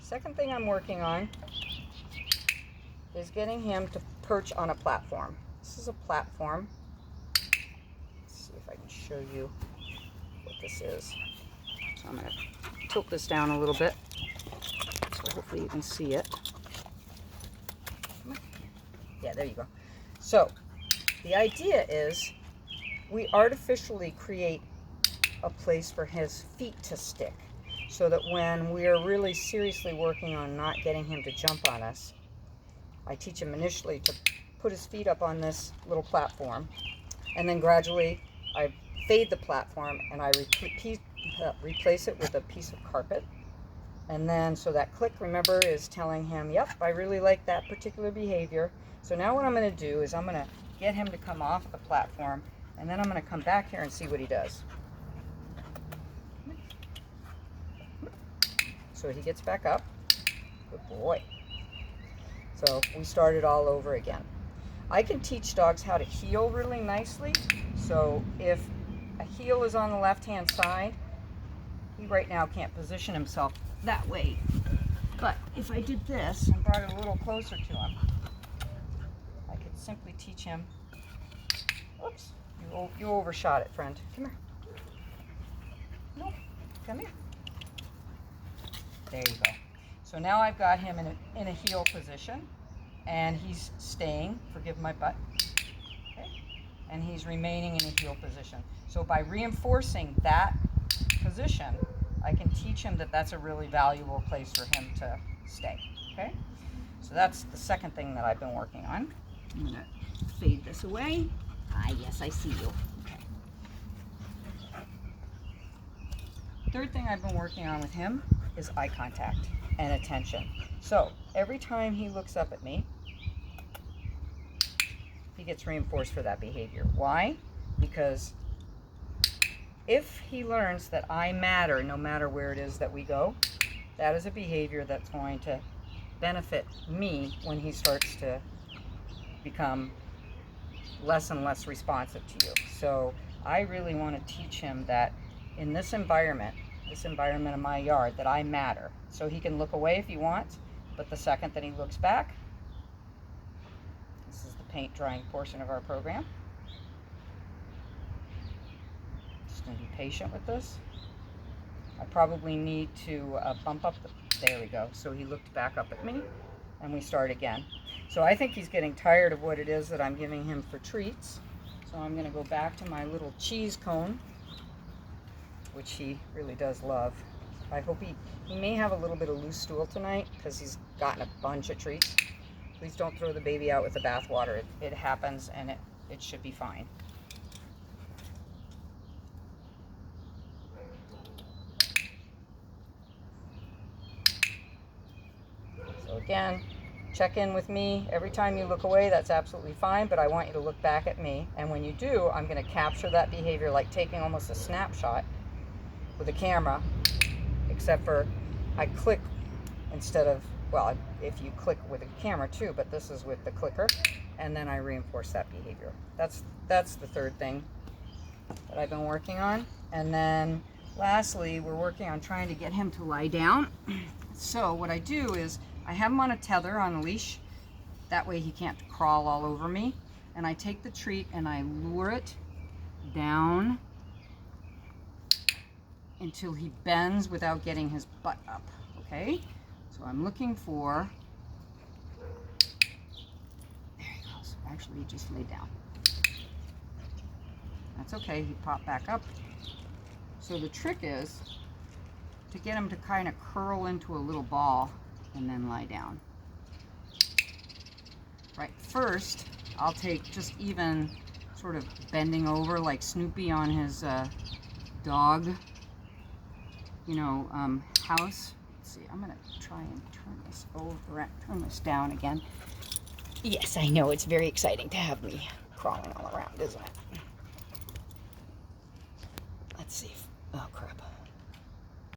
Second thing I'm working on is getting him to perch on a platform. This is a platform. Let's see if I can show you what this is. So I'm going to tilt this down a little bit, so hopefully you can see it. Yeah, there you go. So the idea is we artificially create a place for his feet to stick, so that when we're really seriously working on not getting him to jump on us, I teach him initially to put his feet up on this little platform, and then gradually I fade the platform and I replace it with a piece of carpet. And then, so that click, remember, is telling him, yep, I really like that particular behavior. So now what I'm going to do is I'm going to get him to come off the platform, and then I'm going to come back here and see what he does. So he gets back up. Good boy. So we start it all over again. I can teach dogs how to heel really nicely. So if a heel is on the left-hand side, he right now can't position himself that way. But if I did this and brought it a little closer to him, I could simply teach him. Oops, you overshot it, friend. Come here. No, come here. There you go. So now I've got him in a heel position, and he's staying, forgive my butt, okay? And he's remaining in a heel position. So by reinforcing that position, I can teach him that that's a really valuable place for him to stay, okay? So that's the second thing that I've been working on. I'm gonna fade this away. Ah, yes, I see you. Okay. Third thing I've been working on with him is eye contact and attention. So every time he looks up at me, he gets reinforced for that behavior. Why? Because if he learns that I matter no matter where it is that we go, that is a behavior that's going to benefit me when he starts to become less and less responsive to you. So I really want to teach him that in this environment of my yard, that I matter. So he can look away if he wants, but the second that he looks back, this is the paint drying portion of our program. Just going to be patient with this. I probably need to bump up there we go. So he looked back up at me, and we start again. So I think he's getting tired of what it is that I'm giving him for treats. So I'm going to go back to my little cheese cone, which he really does love. I hope he may have a little bit of loose stool tonight because he's gotten a bunch of treats. Please don't throw the baby out with the bathwater. It happens, and it should be fine. So again, check in with me. Every time you look away, that's absolutely fine, but I want you to look back at me. And when you do, I'm going to capture that behavior like taking almost a snapshot with a camera, except for I click instead of, well, if you click with a camera too, but this is with the clicker, and then I reinforce that behavior. That's the third thing that I've been working on. And then lastly, we're working on trying to get him to lie down. So what I do is I have him on a tether on a leash. That way he can't crawl all over me. And I take the treat and I lure it down until he bends without getting his butt up, okay? So I'm looking for, there he goes. Actually, he just laid down. That's okay, he popped back up. So the trick is to get him to kind of curl into a little ball and then lie down. Right, first, I'll take just even sort of bending over like Snoopy on his dog, house. Let's see, I'm gonna try and turn this over, turn this down again. Yes, I know, it's very exciting to have me crawling all around, isn't it? Let's see if, oh crap.